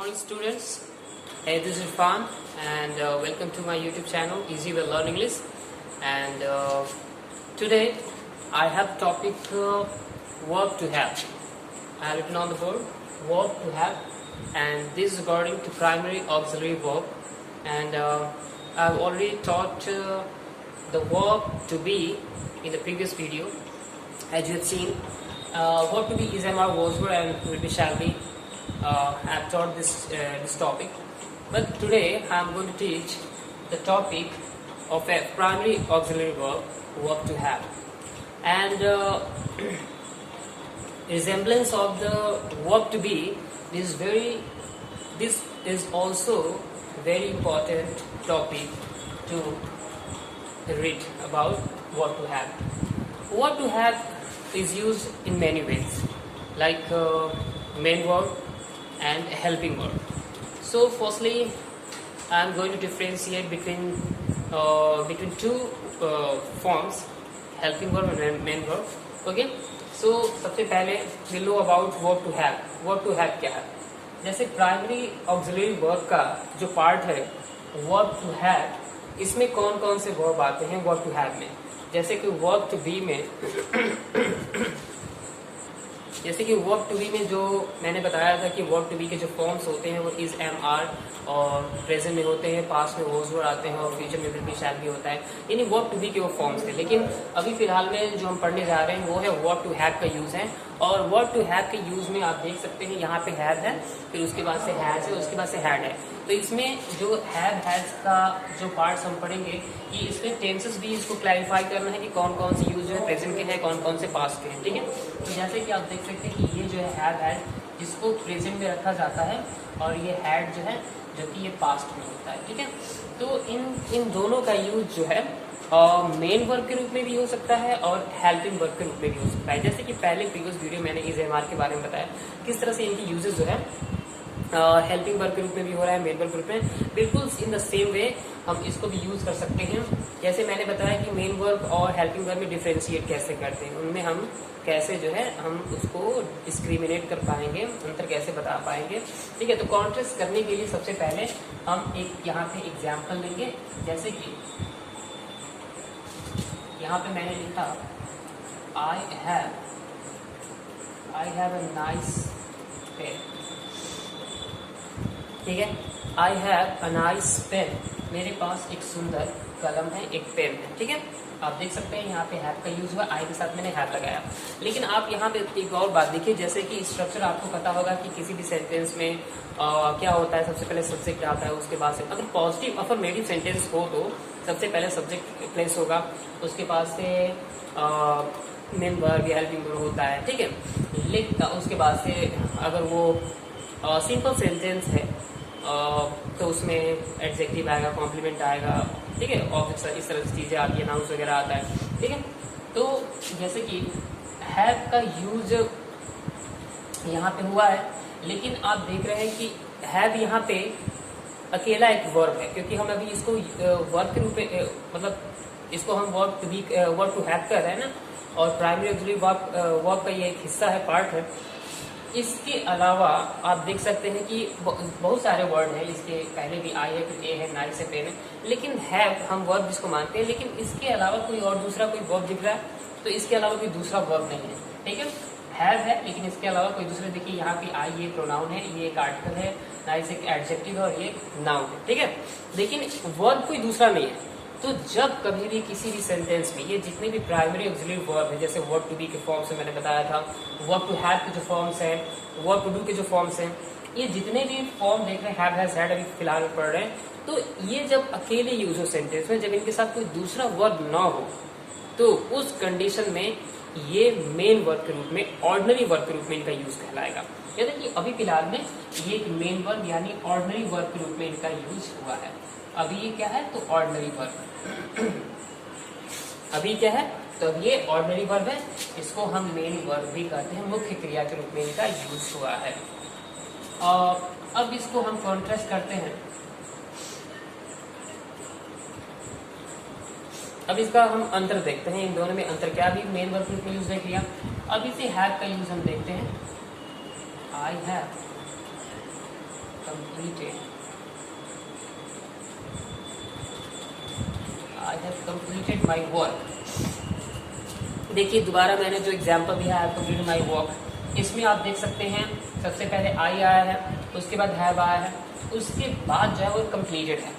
morning students. Hey, this is Irfan and welcome to my YouTube channel Easy Way Learn English. And today I have topic verb to have. I have written on the board verb to have, and this is according to primary auxiliary verb. And I've already taught the verb to be in the previous video. As you have seen, verb to be is MR was were and will be shall be. I've taught this topic, but today I'm going to teach the topic of a primary auxiliary verb to have, and resemblance of the verb to be is this is also very important topic to read about verb to have. Verb to have is used in many ways, like main verb and helping verb. So firstly, I am going to differentiate between two forms, helping verb and main verb. Okay, so सबसे पहले we know about verb to have. Verb to have क्या है? जैसे primary auxiliary verb का जो part है verb to have, इसमें कौन कौन से वर्ब आते हैं verb to have में? जैसे कि verb to be में जो मैंने बताया था कि वर्ब टू बी के जो फॉर्म्स होते हैं वो इज एम आर और प्रेजेंट में होते हैं, पास्ट में वॉज वर आते हैं और फ्यूचर में विल बी शैल बी होता है, यानी वर्ब टू बी के वो फॉर्म्स थे। लेकिन अभी फिलहाल में जो हम पढ़ने जा रहे हैं वो है वर्ब टू हैव का यूज है, और वर्ब टू हैव के यूज में आप देख सकते हैं यहाँ पे हैव है, फिर उसके बाद से हैज है, उसके बाद से हैड है। तो इसमें जो हैज का जो पार्ट्स हम पढ़ेंगे कि इसमें टेंसेस भी इसको क्लैरिफाई करना है कि कौन कौन से यूज है प्रेजेंट के हैं, कौन कौन से पास्ट के हैं। ठीक है, तो जैसे कि आप देख सकते हैं कि ये जो है हैड जिसको प्रेजेंट में रखा जाता है, और ये हैड जो है जो कि ये पास्ट में होता है। ठीक है, तो इन दोनों का यूज जो है मेन वर्ब के रूप में भी हो सकता है और हेल्पिंग वर्ब के रूप में भी हो सकता है। जैसे कि पहले प्रीवियस वीडियो मैंने इज एम आर के बारे में बताया किस तरह से इनकी यूजेस जो है हेल्पिंग वर्ब के रूप में भी हो रहा है, मेन वर्ब के रूप में। बिल्कुल इन द सेम वे हम इसको भी यूज कर सकते हैं। जैसे मैंने बताया कि मेन वर्ब और हेल्पिंग वर्ब में डिफरेंशिएट कैसे करते हैं, उनमें हम कैसे जो है हम उसको डिस्क्रिमिनेट कर पाएंगे, अंतर कैसे बता पाएंगे। ठीक है, तो कॉन्ट्रास्ट करने के लिए सबसे पहले हम एक यहाँ पे एग्जाम्पल लेंगे। जैसे कि यहाँ पे मैंने लिखा I have a nice pen. ठीक है, I have a nice pen, मेरे पास एक सुंदर कलम है, एक पेन है। ठीक है, आप देख सकते हैं यहाँ पे हैव का यूज हुआ, आई के साथ मैंने हैव लगाया। लेकिन आप यहाँ पे एक और बात देखिए, जैसे कि स्ट्रक्चर आपको पता होगा कि किसी भी सेंटेंस में क्या होता है, सबसे पहले सब्जेक्ट आता है, उसके बाद से अगर पॉजिटिव अफर्मेटिव सेंटेंस हो तो सबसे पहले सब्जेक्ट प्लेस होगा, उसके बाद से मेन वर्ब या हेल्पिंग वर्ब होता है। ठीक है, लेकिन उसके बाद से अगर वो सिंपल सेंटेंस है तो उसमें एडजेक्टिव आएगा, कॉम्प्लीमेंट आएगा। ठीक है, और इस तरह की चीजें आती है, नाउंस वगैरह आता है। ठीक है, तो जैसे कि हैव का यूज यहाँ पे हुआ है, लेकिन आप देख रहे हैं कि हैव यहाँ पे अकेला एक वर्ब है, क्योंकि हम अभी इसको वर्ब के रूप में मतलब इसको हम वर्ब टू हैव कर रहे हैं ना, और प्राइमरी ऑक्सिलरी वर्ब का ये एक हिस्सा है, पार्ट है। इसके अलावा आप देख सकते हैं कि बहुत सारे वर्ड हैं, इसके पहले भी आई है, फिर ए है, नाइस है, पेन है, लेकिन हैव हम वर्ब जिसको मानते हैं, लेकिन इसके अलावा कोई और दूसरा कोई वर्ब दिख रहा है तो इसके अलावा कोई दूसरा वर्ब नहीं है। ठीक है, हैव है लेकिन इसके अलावा कोई दूसरा, देखिए यहाँ पे आई ये प्रोनाउन है, ये एक आर्टिकल है, नाइस एक एडजेक्टिव है और ये नाउन है। ठीक है, लेकिन वर्ब कोई दूसरा नहीं है। तो जब कभी भी किसी भी सेंटेंस में ये जितने भी प्राइमरी ऑक्सिलरी वर्ब है, जैसे वर्ब टू बी के फॉर्म्स मैंने बताया था, वर्ब टू हैव के जो फॉर्म्स हैं, वर्ब टू डू के जो फॉर्म्स हैं, ये जितने भी फॉर्म देख रहे हैं, हैव हैज हैड अभी फिलहाल में पढ़ रहे हैं, तो ये जब अकेले यूज हो सेंटेंस में, जब इनके साथ कोई दूसरा वर्ब ना हो, तो उस कंडीशन में ये मेन वर्ब के रूप में, ऑर्डिनरी वर्ब के रूप में इनका यूज कहलाएगा। यानी कि अभी फिलहाल में ये एक मेन वर्ब यानी ऑर्डिनरी वर्ब के रूप में इनका यूज हुआ है। अभी ये क्या है, तो ऑर्डिनरी वर्ब अभी क्या है, तो अब ये ऑर्डिनरी वर्ब है, इसको हम मेन वर्ब भी कहते हैं, मुख्य क्रिया के रूप में इनका यूज हुआ है। और अब इसको हम कॉन्ट्रास्ट करते हैं। अब इसका हम अंतर देखते हैं, इन दोनों में अंतर क्या, भी मेन वर्ब के रूप में यूज नहीं किया। अब इसे हैव का यूज हम देखते हैं। I have completed my work। देखिए दोबारा मैंने जो एग्जाम्पल दिया है, completed my work, इसमें आप देख सकते हैं सबसे पहले I आया है, उसके बाद have आया है, उसके बाद जो है वो completed है।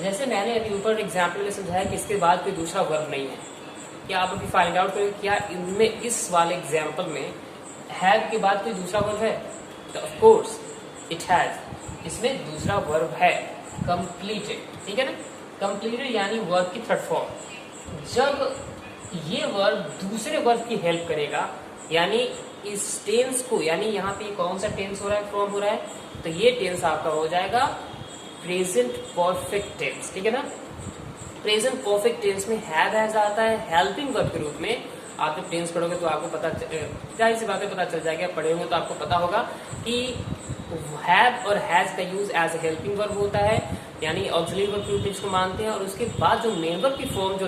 जैसे मैंने अभी ऊपर एग्जाम्पल में समझाया कि इसके बाद कोई दूसरा वर्ब नहीं है। क्या आप अभी फाइंड आउट करें क्या इनमें इस वाले एग्जाम्पल में हैव के बाद कोई दूसरा वर्ब है? तो ऑफ कोर्स इट हैज, इसमें दूसरा वर्ब है कंप्लीटेड, ठीक है ना। कंप्लीटेड यानी वर्ब की थर्ड फॉर्म। जब ये वर्ब दूसरे वर्ब की हेल्प करेगा, यानी इस टेंस को, यानी यहाँ पे कौन सा टेंस हो रहा है, फॉर्म हो रहा है, तो ये टेंस आपका हो जाएगा प्रेजेंट परफेक्ट टेंस, ठीक है ना। प्रेजेंट परफेक्ट टेंस में हैव हैज आता है हेल्पिंग वर्ब के रूप में। आप जब टेंस पढ़ोगे तो आपको पता, जाहिर सी बातें पता चल जाएगा, पढ़े होंगे तो आपको पता होगा कि हैव और हैज का use as a helping verb होता है, यानी ऑक्सिलरी वर्ब के रूप में इसको मानते हैं। और उसके बाद जो मेन वर्ब की फॉर्म जो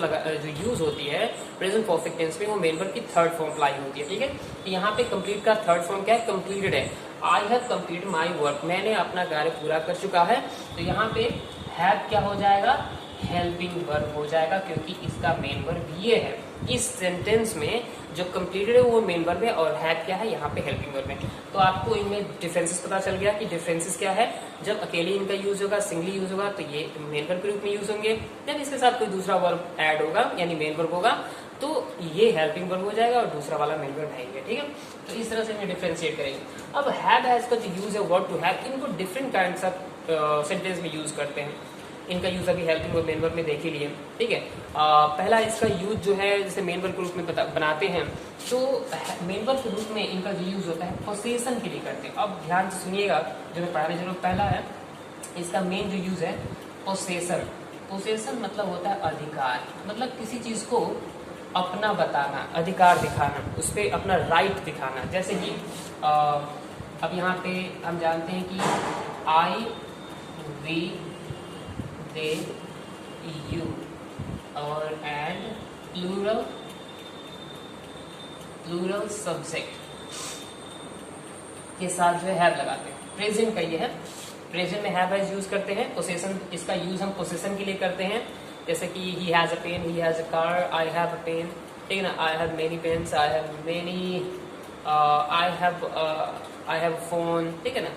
यूज होती है प्रेजेंट परफेक्ट टेंस में, वो मेन वर्ब की थर्ड फॉर्म अप्लाई होती है, ठीक है। तो यहाँ पे कंप्लीट का थर्ड फॉर्म क्या है? कंप्लीटेड है। I have completed my work, मैंने अपना कार्य पूरा कर चुका है। तो यहाँ पे हैव क्या हो जाएगा? हेल्पिंग वर्ब हो जाएगा, क्योंकि इसका मेन वर्ब ये है। इस सेंटेंस में जो कंप्लीटेड है वो मेन वर्ब है और हैव क्या है? यहाँ पे हेल्पिंग वर्ब है। तो आपको इनमें डिफरेंसेस पता चल गया कि डिफरेंसेस क्या है। जब अकेले इनका यूज होगा, सिंगली यूज होगा, तो ये मेन वर्ब के रूप में यूज होंगे। जब इसके साथ कोई दूसरा वर्ब ऐड होगा, यानी मेन वर्ब होगा, तो ये हेल्पिंग वर्ब हो जाएगा और दूसरा वाला मेन वर्ब है, ठीक है। तो इस तरह से इन्हें डिफरेंशिएट करेंगे। अब हैव हैज का जो यूज है वर्ब टू हैव, इनको डिफरेंट काइंड्स ऑफ सेंटेंस में यूज करते हैं। इनका यूज अभी हेल्पिंग वर्ब मेन वर्ब में देख ही लिए, ठीक है। पहला इसका यूज जो है जैसे मेन वर्ब के रूप में बनाते हैं, तो मेन वर्ब के रूप में इनका जो यूज होता है पोसेशन के लिए करते हैं। अब ध्यान से सुनिएगा, जो मैं पढ़ाने जरूर, पहला है इसका मेन जो यूज है पोसेशन। पोसेशन मतलब होता है अधिकार, मतलब किसी चीज को अपना बताना, अधिकार दिखाना, उस पर अपना राइट दिखाना। जैसे कि अब यहाँ पे हम जानते हैं कि आई, वी, दे, यू और एंड प्लूरल सब्जेक्ट के साथ जो है हैव लगाते हैं। प्रेजेंट का ये है, प्रेजेंट में हैव हैज यूज करते हैं। पोसेशन, इसका यूज हम पोसेशन के लिए करते हैं। जैसे कि he has a pen, he has a car, I have a pen, ठीक है ना। I have many pens, I have many, I have phone, ठीक है ना।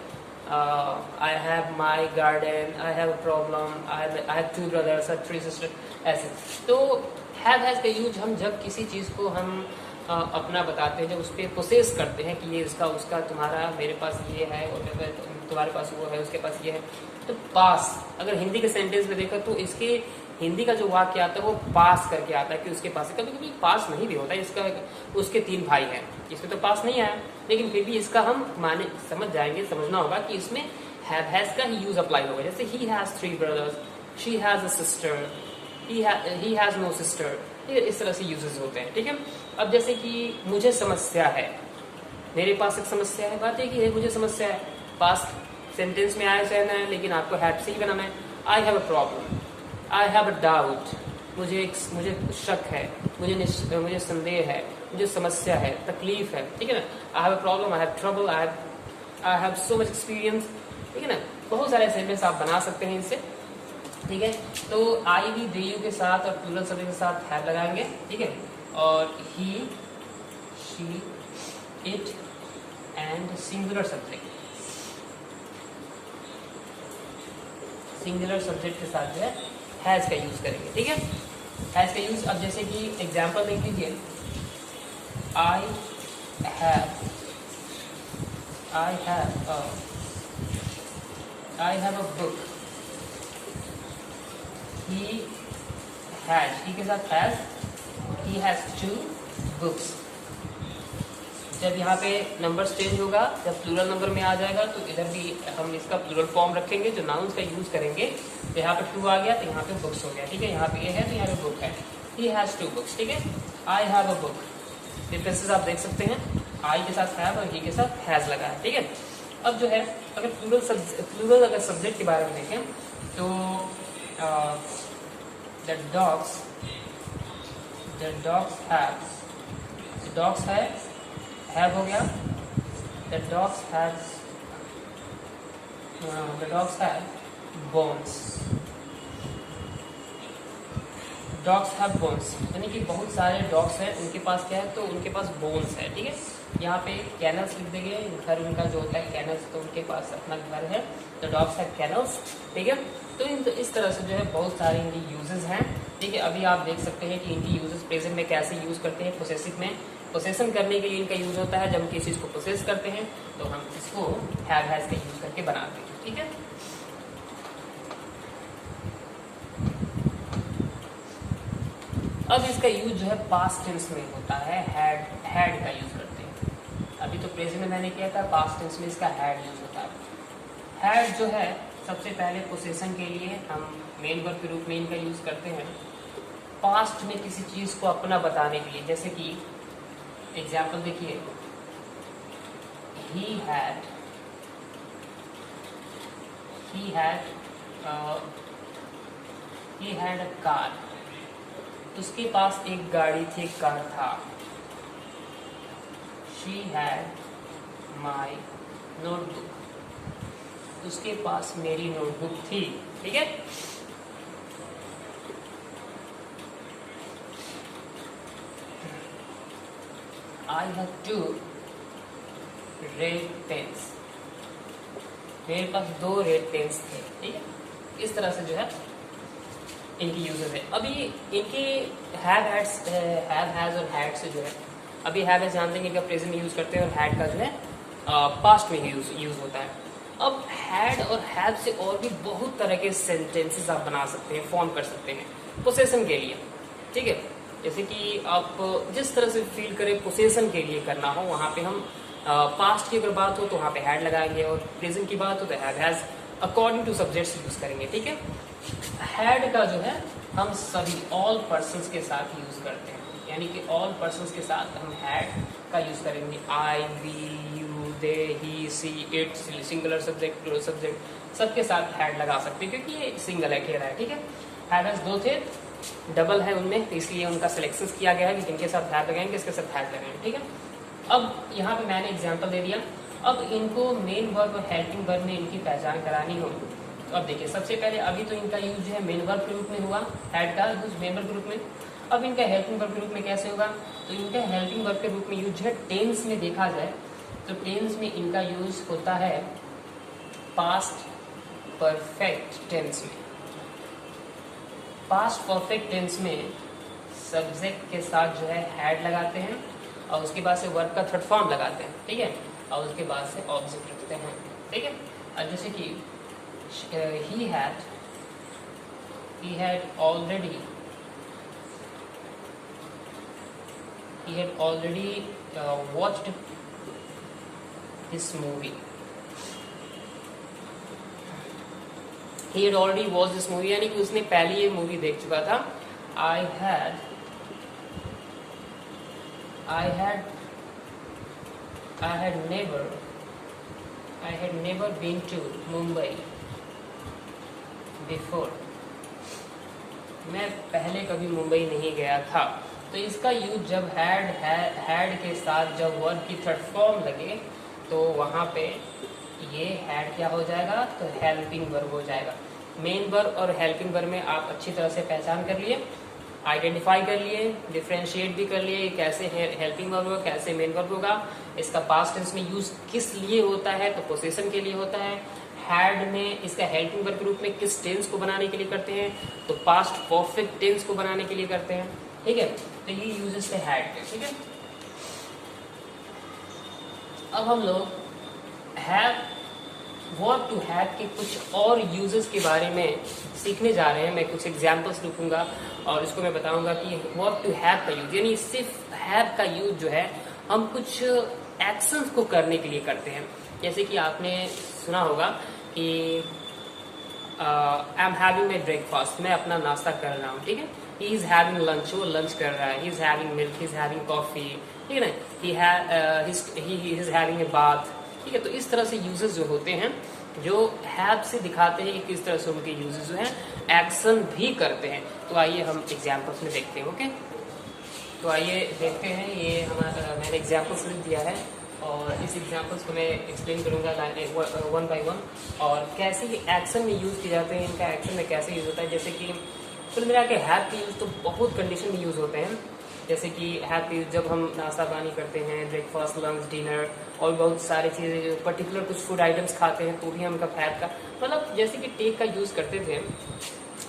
I have my garden, I have a problem, I have two brothers, I have three sisters, ऐसे। तो have has का use हम जब किसी चीज़ को हम अपना बताते हैं, जब उस पर पोसेस करते हैं कि ये इसका, उसका, तुम्हारा, मेरे पास ये है और तुम्हारे पास वो है, उसके पास ये है। तो पास, अगर हिंदी के सेंटेंस में देखा तो इसके हिंदी का जो वाक्य आता है वो पास करके आता है कि उसके पास है। कभी कभी पास नहीं भी होता है, इसका उसके 3 भाई हैं, इसमें तो पास नहीं आया, लेकिन फिर भी इसका हम माने समझ जाएंगे, समझना होगा कि इसमें हैव हैज का ही यूज अप्लाई होगा। जैसे he has 3 brothers, she has a sister, he has no sister, ठीक है। इस तरह से यूजेस होते हैं, ठीक है। अब जैसे कि मुझे समस्या है, मेरे पास एक समस्या है, बात है कि मुझे समस्या है, पास सेंटेंस में आया रहना है, लेकिन आपको हैव से ही बनाना है। I have a problem, I have a doubt, मुझे शक है, मुझे संदेह है, मुझे समस्या है, तकलीफ है, ठीक है ना। I have a problem, I have trouble, I have so much experience, ठीक है ना। बहुत सारे सेंटेंस आप बना सकते हैं इससे, ठीक है। तो आई, वी, दे, यू के साथ और प्लूरल सब्जेक्ट के साथ हैव लगाएंगे, ठीक है। और he, she, it and singular subject, singular subject के साथ जो है हैज का यूज करेंगे, ठीक है। हैज का यूज, अब जैसे कि एग्जांपल देख लीजिए, आई हैव अ बुक, ही के साथ हैज, ही हैज 2 books। जब यहाँ पे नंबर चेंज होगा, जब प्लूरल नंबर में आ जाएगा, तो इधर भी हम इसका प्लूरल फॉर्म रखेंगे, जो नाउन्स का यूज करेंगे। तो यहाँ पे 2 आ गया, तो यहाँ पे बुक्स हो गया, ठीक है। यहाँ पे ये है तो यहाँ पे बुक है, ही हैज 2 books, ठीक है। I have a book, differences आप देख सकते हैं, आई के साथ हैव और ही के साथ हैज लगा है, ठीक है। अब जो है अगर प्लूरल अगर सब्जेक्ट के बारे में देखें तो द डॉग्स हैव हो गया, the dogs has the dogs have bones. Dogs have bones यानी कि बहुत सारे डॉग्स हैं, उनके पास क्या है, तो उनके पास बोन्स है। ठीक है, यहाँ पे कैनल्स लिख देंगे, घर उनका जो होता है कैनल्स, तो उनके पास अपना घर है, तो डॉग्स हैव कैनल्स। ठीक है, तो इस तरह से जो है बहुत सारे इनकी यूजेस हैं। ठीक है, अभी आप देख सकते हैं कि इनकी यूजेस प्रेजेंट में कैसे यूज करते हैं। पोसेसिव में पोसेसन करने के लिए इनका यूज होता है, जब हम किसी चीज़ को पोसेस करते हैं तो हम इसको हैव हैज का यूज करके बनाते हैं। ठीक है, अब इसका यूज जो है पास्ट टेंस में होता है, हैड का यूज करते हैं। अभी तो प्रेजेंट में मैंने किया था, पास्ट टेंस में इसका हैड यूज होता है। हैड जो है सबसे पहले पोसेसन के लिए हम मेन वर्ब के रूप में इनका यूज करते हैं, पास्ट में किसी चीज को अपना बताने के लिए। जैसे कि एग्जाम्पल देखिए, he had a car, उसके पास एक गाड़ी थी, एक कार था। She had my notebook, उसके पास मेरी नोटबुक थी। ठीक है, I have two red pens, मेरे पास 2 रेड पेन्स थे। ठीक है, इस तरह से जो है इनकी यूजेस है। अभी इनके हैव हैज और हैड से जो है, अभी हैव हैज जानते हैं कि प्रेजेंट में यूज करते हैं, और हैड का जो है पास्ट में ही यूज होता है। अब हैड और हैव से और भी बहुत तरह के सेंटेंसेस आप बना सकते हैं, फॉर्म कर सकते हैं पोसेसन के लिए। ठीक है, जैसे कि आप जिस तरह से फील करें पोसेसन के लिए करना हो, वहाँ पे हम पास्ट की अगर बात हो तो वहाँ पे हैड लगाएंगे, और प्रेजेंट की बात हो तो have has according two subjects use करेंगे। ठीक है, हैड का जो है हम सभी ऑल पर्सन्स के साथ यूज करते हैं, यानी कि ऑल पर्सन्स के साथ हम हैड का यूज करेंगे। I, we, you, they, he, she, it, singular subject, plural subject, सबके साथ हैड लगा सकते हैं, क्योंकि ये सिंगल है, कह रहा है। ठीक है, हैव हैज 2 थे, डबल है उनमें, तो इसलिए उनका सिलेक्शन किया गया है कि किनके साथ हैड लगाएंगे, किसके साथ हैड लगाएंगे। ठीक है, अब यहाँ पे मैंने एग्जांपल दे दिया। अब इनको मेन वर्ब और हेल्पिंग वर्ब में इनकी पहचान करानी हो, तो अब देखिए सबसे पहले अभी तो इनका यूज जो है मेन वर्ब के रूप में हुआ, हैड का यूज मेन वर्ब के रूप में। अब इनका हेल्पिंग वर्ब के रूप में कैसे होगा, तो इनका हेल्पिंग वर्ब के रूप में यूज है टेंस में देखा जाए तो टेंस में इनका यूज होता है पास्ट परफेक्ट टेंस में। पास्ट परफेक्ट टेंस में सब्जेक्ट के साथ जो है हैड लगाते हैं, और उसके बाद से वर्ब का थर्ड फॉर्म लगाते हैं। ठीक है, और उसके बाद से ऑब्जेक्ट रखते हैं। ठीक है, और जैसे कि he had already watched this movie. He had already watched this movie, यानी कि उसने पहले ये मूवी देख चुका था। I had never been to Mumbai before. मैं पहले कभी मुंबई नहीं गया था। तो इसका यूज जब हैड के साथ जब वर्ब की थर्ड फॉर्म लगे तो वहाँ पे ये हैड क्या हो जाएगा, तो हेल्पिंग वर्ब हो जाएगा। मेन वर्ब और हेल्पिंग वर्ब में आप अच्छी तरह से पहचान कर लिए, आइडेंटिफाई कर लिए, डिफ्रेंशिएट भी कर लिए, कैसे हेल्पिंग वर्ब होगा, कैसे मेन वर्ब होगा, इसका पास्ट टेंस में यूज किस लिए होता है, तो पोसेशन के लिए होता है। हैड में इसका हेल्पिंग वर्ब के रूप में किस टेंस को बनाने के लिए करते हैं, तो पास्ट परफेक्ट टेंस को बनाने के लिए करते हैं। ठीक है, तो ये यूजेस थे हैड के। ठीक है, अब हम लोग हैव, वर्ब टू हैव के कुछ और यूजेस के बारे में सीखने जा रहे हैं। मैं कुछ एग्जांपल्स लिखूंगा और इसको मैं बताऊंगा कि वर्ब टू हैव का यूज, यानी सिर्फ हैव का यूज जो है हम कुछ एक्शंस को करने के लिए करते हैं। जैसे कि आपने सुना होगा कि I am having my breakfast, मैं अपना नाश्ता कर रहा हूँ। ठीक है, ही इज हैविंग लंच, वो लंच कर रहा है। He is having milk, he is having coffee. ठीक है ना, he is having a bath. ठीक है, तो इस तरह से यूजेस जो होते हैं जो हैव से दिखाते हैं कि किस तरह से उनके यूजेस जो हैं एक्शन भी करते हैं। तो आइए हम एग्जाम्पल्स में देखते हैं। ओके, तो आइए देखते हैं। ये हमारा मैंने एग्जाम्पल्स लिख दिया है। और इस एग्जाम्पल्स को मैं एक्सप्लेन करूँगा वन बाय वन, और कैसे ये एक्शन में यूज़ किए जाते हैं, इनका एक्शन में कैसे यूज़ होता है। जैसे कि कुल मिला के हैव के यूज़ तो बहुत कंडीशन में यूज़ होते हैं। जैसे कि हैव के यूज़ जब हम नाश्ता पानी करते हैं, ब्रेकफास्ट, लंच, डिनर और बहुत सारी चीज़ें, पर्टिकुलर कुछ फूड आइटम्स खाते हैं तो भी हम कब हैव का, मतलब जैसे कि टेक का यूज़ करते थे,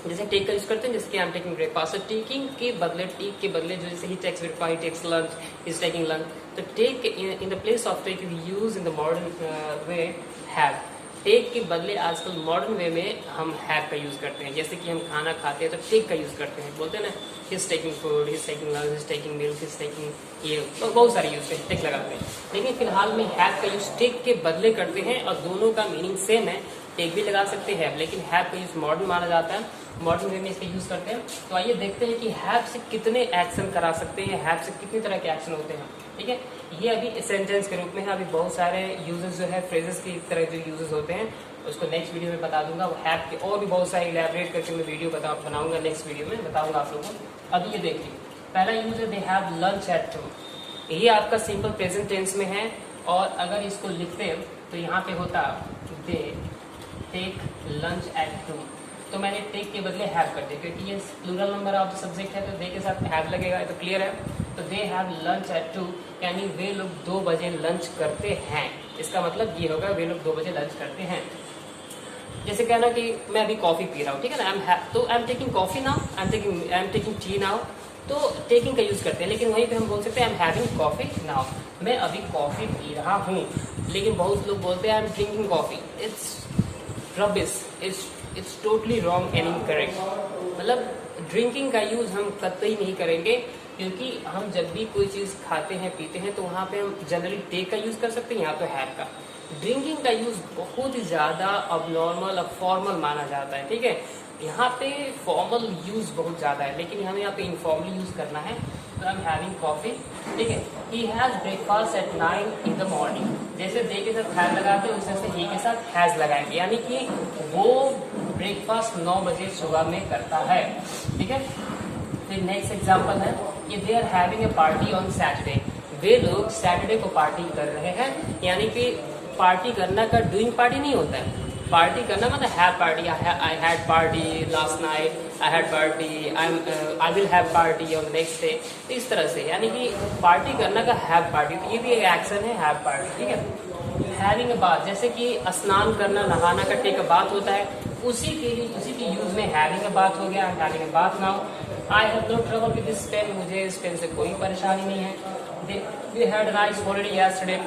जैसे टेक का यूज करते हैं, जैसे कि I am taking breakfast, taking के बदले, टेक के बदले जो जैसे he takes breakfast, takes lunch, is taking lunch, तो take in the place of take we use in the modern way have. Take के बदले आजकल मॉडर्न वे में हम हैव का यूज करते हैं। जैसे कि हम खाना खाते हैं तो टेक का यूज करते हैं, बोलते हैं ना, his taking food, his taking lunch, his taking milk, his taking, ये तो बहुत सारे यूज पे टेक लगाते हैं। लेकिन फिलहाल में हैव का यूज टेक के बदले करते हैं और दोनों का मीनिंग सेम है। टेक भी लगा सकते हैं, लेकिन हैव का यूज मॉडर्न माना जाता है, मॉडर्न वे में इसका यूज करते हैं। तो आइए देखते हैं कि हैव से कितने एक्शन करा सकते हैं, हैव से कितनी तरह के एक्शन होते हैं। ठीक है, ये अभी सेंटेंस के रूप में है, अभी बहुत सारे यूजेस जो है फ्रेजेस की तरह जो यूजेस होते हैं उसको नेक्स्ट वीडियो में बता दूंगा। वो हैव के और भी बहुत सारे इलैबोरेट करके मैं वीडियो बनाऊंगा, नेक्स्ट वीडियो में बताऊंगा आप लोगों को। अभी ये देखिए, पहला यूज है दे हैव लंच एट 2। ये आपका सिंपल प्रेजेंट टेंस में है, और अगर इसको लिखते हैं तो यहाँ पे होता दे टेक लंच एट 2, तो मैंने टेक के बदले हैव कर दिया क्योंकि ये plural number of the subject है, तो दे के साथ हैव लगेगा, तो क्लियर है। तो दे हैव लंच एट 2 यानी वे लोग 2 बजे लंच करते हैं। इसका मतलब ये होगा वे लोग 2 बजे लंच करते हैं। जैसे कहना कि मैं अभी कॉफी पी रहा हूँ, ठीक है ना, तो आई am taking coffee now, I am taking tea now, तो टेकिंग का यूज करते हैं। लेकिन वहीं पे हम बोल सकते हैं I am having coffee now, मैं अभी कॉफी पी रहा हूँ। लेकिन बहुत लोग बोलते हैं I am drinking coffee, it's rubbish, it's totally wrong and incorrect. मतलब ड्रिंकिंग का यूज हम कतई नहीं करेंगे, क्योंकि हम जब भी कोई चीज खाते हैं पीते हैं तो वहाँ पे हम जनरली टेक का यूज कर सकते हैं, यहाँ तो हैव का। ड्रिंकिंग का यूज बहुत ही ज्यादा अब नॉर्मल, अब फॉर्मल माना जाता है। ठीक है, यहाँ पे फॉर्मल यूज बहुत ज्यादा है, लेकिन हमें यहाँ पे इनफॉर्मली यूज करना है। तो आई एम हैविंग कॉफी, ठीक है। He has breakfast at 9 in the morning, जैसे दे के साथ हैज लगाते हैं उसे ही के साथ हैज लगाएंगे, यानी कि वो ब्रेकफास्ट 9 बजे सुबह में करता है। ठीक है, फिर नेक्स्ट एग्जांपल है कि they are having a party on Saturday, वे लोग सैटरडे को पार्टी कर रहे हैं। यानी कि पार्टी करना का डूइंग पार्टी नहीं होता है, पार्टी करना मतलब have party, I had party last night, I had party, I will have party on next day, तो इस तरह से यानी कि पार्टी करना का हैव पार्टी, तो ये भी एक एक्शन है हैव पार्टी। ठीक है, हैविंग अ बाथ, जैसे कि स्नान करना, नहाना का टेक अ बाथ होता है, उसी के यूज में हैविंग अ बाथ हो गया, having a bath now. I have no trouble with this pen, मुझे इस पेन से कोई परेशानी नहीं है। They had nice holiday yesterday,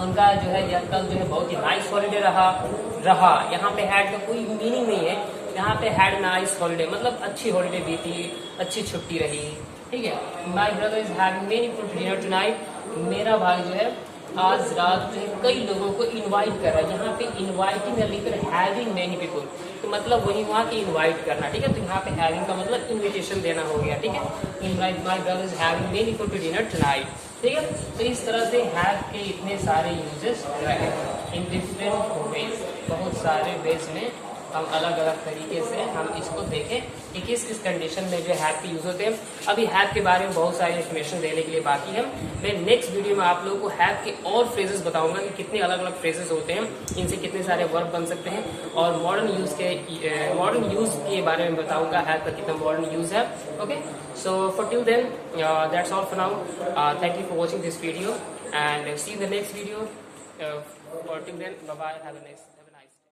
उनका जो है कल जो है बहुत ही नाइस हॉलिडे रहा। यहाँ पे हैड का कोई मीनिंग नहीं है, यहाँ पे हैड नाइस हॉलिडे मतलब अच्छी हॉलिडे बीती, अच्छी छुट्टी रही। ठीक है, माई brother is having many food dinner tonight, मेरा भाई जो है आज रात जो है कई लोगों को इनवाइट कर रहा है। यहाँ पे इनवाइटिंग है लेकर हैविंग मेनी पीपल, तो मतलब वही वहाँ की इनवाइट करना। ठीक है, तो यहाँ पे हैविंग का मतलब इन्विटेशन देना हो गया। ठीक है, invite my brother is having many food to dinner tonight. ठीक है, तो इस तरह से हैव के इतने सारे यूजेस रहे इन डिफरेंट वेज, बहुत सारे वेज में हम अलग अलग तरीके से हम इसको देखें कि किस किस कंडीशन में जो हैव के यूज होते हैं। अभी हैव के बारे में बहुत सारी इन्फॉर्मेशन देने के लिए बाकी है। मैं नेक्स्ट वीडियो में आप लोगों को हैव के और फ्रेजेस बताऊंगा कि कितने अलग अलग फ्रेजेस होते हैं, इनसे कितने सारे वर्ब बन सकते हैं, और मॉडर्न यूज के बारे में बताऊंगा हैव का कितना मॉडर्न यूज है। Okay, so for till then that's all for now. Thank you for watching this video and see you in the next video. For till then, bye bye, have a nice